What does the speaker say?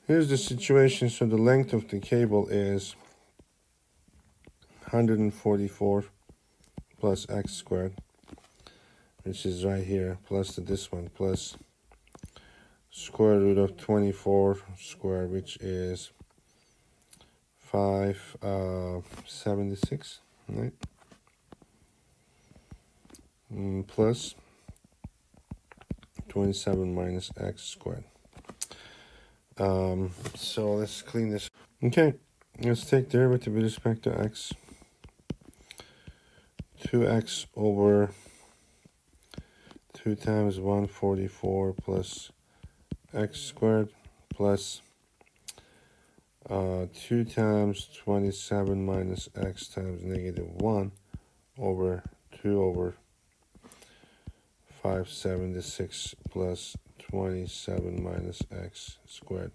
Here's the situation. So the length of the cable is 144 plus x squared, which is right here, plus this one, plus square root of 24 squared, which is 576, right? Plus 27 minus x squared. So let's clean this. Okay, let's take derivative with respect to x. 2x over 2 times 144 plus x squared plus 2 times 27 minus x times negative 1 over 2 over 576 plus 27 minus x squared.